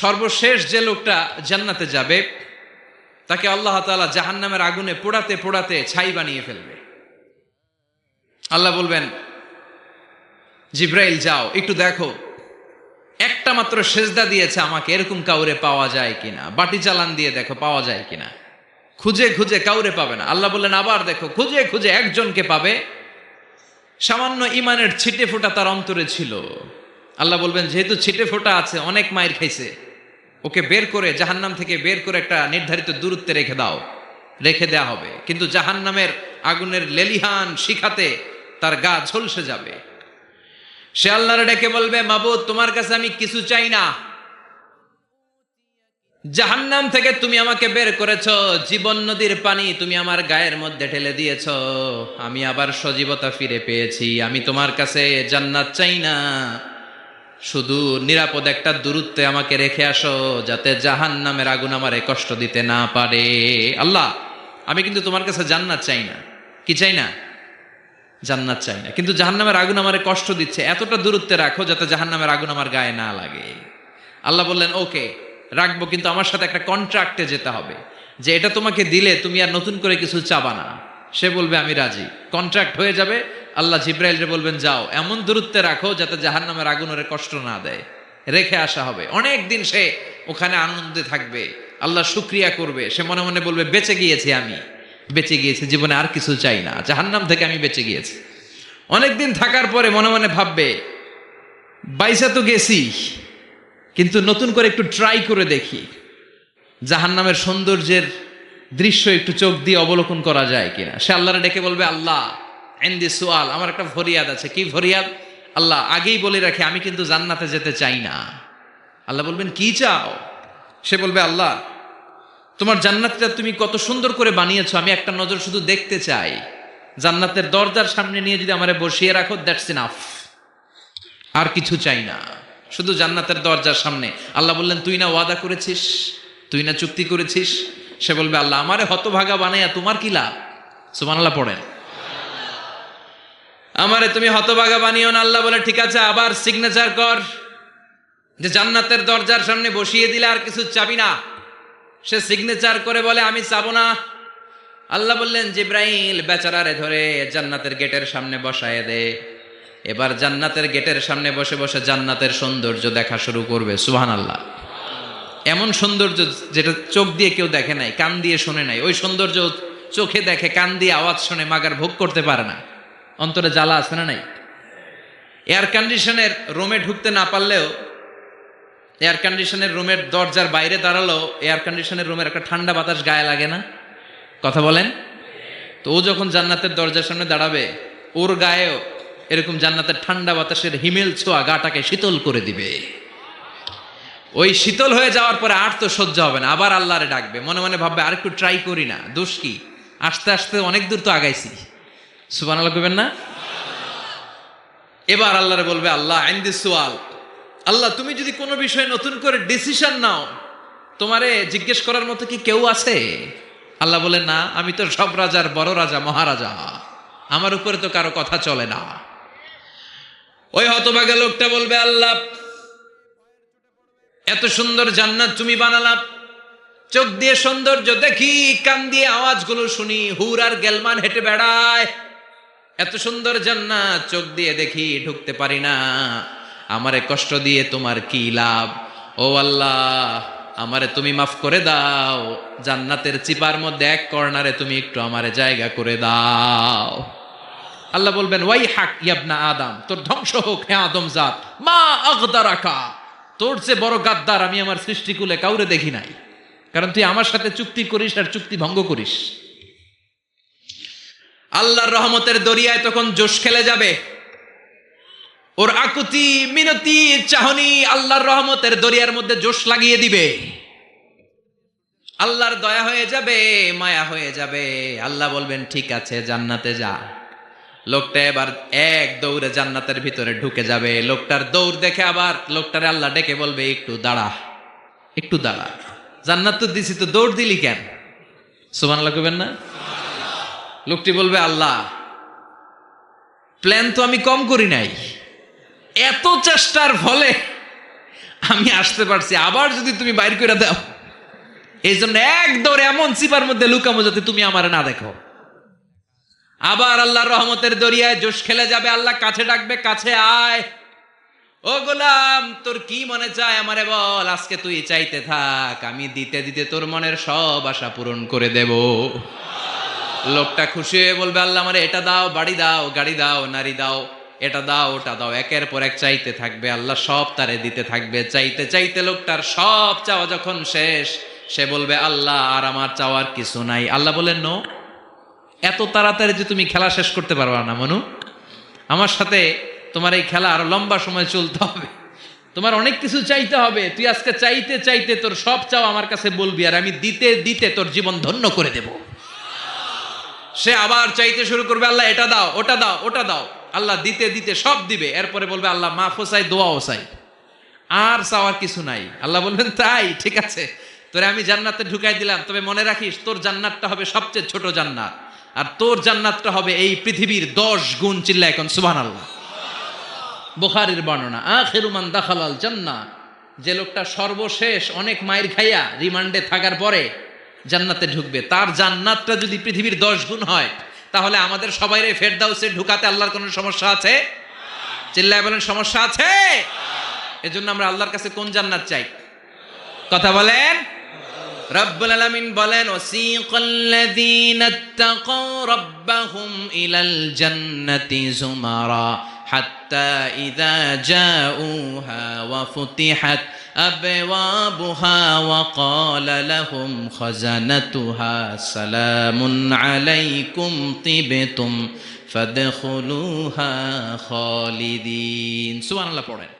সর্বশেষ যে লোকটা জান্নাতে যাবে তাকে আল্লাহ তাআলা জাহান্নামের আগুনে পোড়াতে পোড়াতে ছাই বানিয়ে ফেলবে। আল্লাহ বলবেন, জিব্রাইল যাও একটু দেখো, একটা মাত্র সেজদা দিয়েছে আমাকে, এরকম কাউরে পাওয়া যায় কিনা। বাটি চালান দিয়ে দেখো পাওয়া যায় কিনা। খুঁজে খুঁজে কাউরে পাবে না। আল্লাহ বললেন, আবার দেখো, খুঁজে খুঁজে একজনকে পাবে, সামান্য ইমানের ছিটে ফোঁটা তার অন্তরে ছিল। আল্লাহ বলবেন, যেহেতু ছিটে ফোঁটা আছে, অনেক মায়ের খাইছে, ওকে বের করে জাহান্নাম থেকে বের করে একটা নির্ধারিত দূরত্বে রেখে দাও। রেখে দেয়া হবে, কিন্তু জাহান্নামের আগুনের লেলিহান শিখাতে তার গা ঝলসে যাবে। সে আল্লাহর ডেকে বলবে, মাবুদ তোমার কাছে আমি কিছু চাই না, জাহান্নাম থেকে তুমি আমাকে বের করেছো, জীবন নদীর পানি তুমি আমার গায়ের মধ্যে ঢেলে দিয়েছো, আমি আবার সজীবতা ফিরে পেয়েছি। আমি তোমার কাছে জান্নাত চাই না, শুধু নিরাপদ একটা দূরত্বে আমাকে রেখে আসো, যাতে জাহান্নামের আগুন আমারে কষ্ট দিতে না পারে। আল্লাহ, আমি কিন্তু তোমার কাছে জান্নাত চাই না। কি চাই না? জান্নাত চাই না, কিন্তু জাহান্নামের আগুন আমারে কষ্ট দিচ্ছে, এতটা দূরত্বে রাখো যাতে জাহান্নামের আগুন আমার গায়ে না লাগে। আল্লাহ বললেন, ওকে রাখবো, কিন্তু আমার সাথে একটা কন্ট্রাক্টে যেতে হবে, যে এটা তোমাকে দিলে তুমি আর নতুন করে কিছু চাবা না। সে বলবে আমি রাজি, কন্ট্রাক্ট হয়ে যাবে। আল্লাহ জিব্রাইলকে বলবেন, যাও এমন দূরত্বে রাখো যাতে জাহান্নামের আগুন ওরে কষ্ট না দেয়। রেখে আসা হবে। অনেক দিন সে ওখানে আনন্দে থাকবে, আল্লাহ শুকরিয়া করবে। সে মনে মনে বলবে, বেঁচে গিয়েছি, আমি বেঁচে গিয়েছি, জীবনে আর কিছু চাই না, জাহান্নাম থেকে আমি বেঁচে গিয়েছি। অনেকদিন থাকার পরে মনে মনে ভাববে, বাইসা তো গেছি, কিন্তু নতুন করে একটু ট্রাই করে দেখি, জাহান্নামের সৌন্দর্যের দৃশ্য একটু চোখ দিয়ে অবলোকন করা যায় কিনা। সে আল্লাহরে ডেকে বলবে, আল্লাহ ইনদি সুআল, আমার একটা ফরিয়াদ আছে। কি ফরিয়াদ? আল্লাহ আগেই বলে রাখি, আমি কিন্তু জান্নাতে যেতে চাই না। আল্লাহ বলবেন, কি চাও? সে বলবে, আল্লাহ তোমার জান্নাতটা তুমি কত সুন্দর করে বানিয়েছো, আমি একটা নজর শুধু দেখতে চাই। জান্নাতের দরজার সামনে নিয়ে যদি আমারে বসিয়ে রাখো, দ্যাটস ইনাফ, আর কিছু চাই না, শুধু জান্নাতের দরজার সামনে। আল্লাহ বললেন, তুই না ওয়াদা করেছিস, তুই না চুক্তি করেছিস। সে বলবে, আল্লাহ আমারে হতভাগা বানাইয়া তোমার কি লাভ? সুবহানাল্লাহ পড়েন। আমারে তুমি হতভাগা বানিও না। আল্লাহ বলে, ঠিক আছে, আবার সিগনেচার কর যে জান্নাতের দরজার সামনে বসিয়ে দিলে আর কিছু চাবি না। সে সিগনেচার করে বলে, আমি চাবো না। আল্লাহ বললেন, জিব্রাইল বেচারারে ধরে জান্নাতের গেটের সামনে বসায় দে। এবার জান্নাতের গেটের সামনে বসে বসে জান্নাতের সৌন্দর্য দেখা শুরু করবে। সুবহানাল্লাহ। এমন সৌন্দর্য যেটা চোখ দিয়ে কেউ দেখে নাই, কান দিয়ে শোনে নাই। ওই সৌন্দর্য চোখে দেখে, কান দিয়ে আওয়াজ শুনে, মাগার ভোগ করতে পারে না। অন্তরে জ্বালা আছে না নাই? এয়ার কন্ডিশনের রুমে ঢুকতে না পারলেও, এয়ার কন্ডিশনের রুমের দরজার বাইরে দাঁড়ালো, এয়ার কন্ডিশনের রুমের একটা ঠান্ডা বাতাস গায়ে লাগে না? কথা বলেন তো। ও যখন জান্নাতের দরজার সামনে দাঁড়াবে, ওর গায়েও এরকম জান্নাতের ঠান্ডা বাতাসের হিমেল ছোঁয়া গাটাকে শীতল করে দিবে। ওই শীতল হয়ে যাওয়ার পরে আর তো সহ্য হবে না, আবার আল্লাহরে ডাকবে। মনে মনে ভাববে, আর একটু ট্রাই করি না, দোষ কি, আস্তে আস্তে অনেক দূর তো আগাইছি। সুবহানাল্লাহ কইবেন না? এবার আল্লাহরে বলবে, আল্লাহ ইনদি সুআল, আল্লাহ তুমি যদি কোনো বিষয়ে নতুন করে ডিসিশন নাও, তোমারে জিজ্ঞেস করার মতো কি কেউ আছে? আল্লাহ বলেন, না, আমি তো সব রাজার বড় রাজা, মহারাজা, আমার উপরে তো কারো কথা চলে না। ওই হতভাগা লোকটা বলবে, আল্লাহ এত সুন্দর জান্নাত তুমি বানালাম, চোখ দিয়ে সৌন্দর্য দেখি, কান দিয়ে আওয়াজগুলো শুনি, হুর আর গেলমান হেঁটে বেড়ায়, এত সুন্দর জান্নাত চোখ দিয়ে দেখি, ঢুকতে পারি না, আমারে কষ্ট দিয়ে তোমার কি লাভ? ও আল্লাহ, আমারে তুমি মাফ করে দাও, জান্নাতের চিপার মধ্যে এক কর্নারে তুমি একটু আমারে জায়গা করে দাও। আল্লাহ বলবেন, ওয়াই হাক ইয়াবনা আদম, তোর ধ্বংস হোক হে আদম জাত, মা আগদারাকা, তোর চেয়ে বড় গাদ্দার আমি আমার সৃষ্টিকুলে কাউরে দেখি নাই। কারণ তুই আমার সাথে চুক্তি করিস আর চুক্তি ভঙ্গ করিস। আল্লাহর রহমতের দরিয়ায় তখন জোশ খেলে যাবে। ওর আকুতি মিনতি চাহনি আল্লাহর রহমতের দরিয়ার মধ্যে জোশ লাগিয়ে দিবে। আল্লাহর দয়া হয়ে যাবে, মায়া হয়ে যাবে। আল্লাহ বলবেন, ঠিক আছে, জান্নাতে যা। লোকটা এবার এক দৌড়ে জান্নাতের ভিতরে ঢুকে যাবে। লোকটার দৌড় দেখে আবার লোকটারে আল্লাহ ডেকে বলবে, একটু দাঁড়া, একটু দাঁড়া, জান্নাত তো দিছি, তো দৌড় দিলি কেন? সুবহানাল্লাহ কইবেন না? লোকটি বলবে, আল্লাহ প্ল্যান তো আমি কম করি নাই, এত চেষ্টার ফলে আমি আসতে পারছি, আবার যদি তুমি বাইর করে দাও, এই জন্য এক দৌড়ে এমন চিপার মধ্যে লুকামো যাতে তুমি আমার না দেখো। আবার আল্লাহর রহমতের দরিয়ায় জোশ খেলে যাবে, আল্লাহ কাছে ডাকবে, কাছে আয়। ও গোলাম, তোর কি মনে চায় আমারে বল, আজকে তুই চাইতে থাক, আমি দিতে দিতে তোর মনের সব আশা পূরণ করে দেব। লোকটা খুশি হয়ে বলবে, আল্লাহ আমারে এটা দাও, বাড়ি দাও, গাড়ি দাও, নারী দাও, এটা দাও, ওটা দাও, একের পর এক চাইতে থাকবে, আল্লাহ সব তারে দিতে থাকবে। চাইতে চাইতে লোকটার সব চাওয়া যখন শেষ, সে বলবে, আল্লাহ আর আমার চাওয়ার কিছু নাই। আল্লাহ বলেন, নো, এত তাড়াতাড়ি যে তুমি খেলা শেষ করতে পারবা না মনু, আমার সাথে তোমার এই খেলা আরো লম্বা সময় চলতে হবে, তোমার অনেক কিছু চাইতে হবে। তুই আজকে চাইতে চাইতে তোর সব চাও আমার কাছে বলবি, আর আমি দিতে দিতে তোর জীবন ধন্য করে দেব। সে আবার চাইতে শুরু করবে, আল্লাহ এটা দাও, ওটা দাও, ওটা দাও। আল্লাহ দিতে দিতে সব দিবে। এরপরে বলবে, আল্লাহ মাফও চাই, দোয়াও চাই, আর চাওয়ার কিছু নাই। আল্লাহ বলবেন, তাই ঠিক আছে, তোরে আমি জান্নাতে ঢুকাই দিলাম, তবে মনে রাখিস তোর জান্নাতটা হবে সবচেয়ে ছোট জান্নাত, আর তোর জান্নাতটা হবে এই পৃথিবীর 10 গুণ। চিল্লা এখন সুবহানাল্লাহ। বুখারীর বর্ণনা, আখিরু মান দাখালাল জান্নাহ, যে লোকটা সর্বশেষ অনেক মাইর খাইয়া রিমান্ডে থাকার পরে জান্নাতে ঢুকবে, তার জান্নাতটা যদি পৃথিবীর 10 গুণ হয়, তাহলে আমাদের সবাইরে ফেরদাউসে ঢুকাতে আল্লাহর কোনো সমস্যা আছে? চিল্লায় বলেন, সমস্যা আছে? এজন্য আমরা আল্লাহর কাছে কোন জান্নাত চাই? কথা বলেন। রব্বুল আলামিন বলেন, ওয়াসিকাল্লাযীনা ইত্তাকাউ রাব্বাহুম ইলাল জান্নাতি যুমারা হাত্তা ইযা জাউহা ওয়া ফুতিহাত আবওয়াবুহা ওয়া ক্বালা লাহুম খাজানাতুহা সালামুন আলাইকুম তিবতুম ফাদখুলুহা খালিদিন। সুবহানাল্লাহ পড়েন।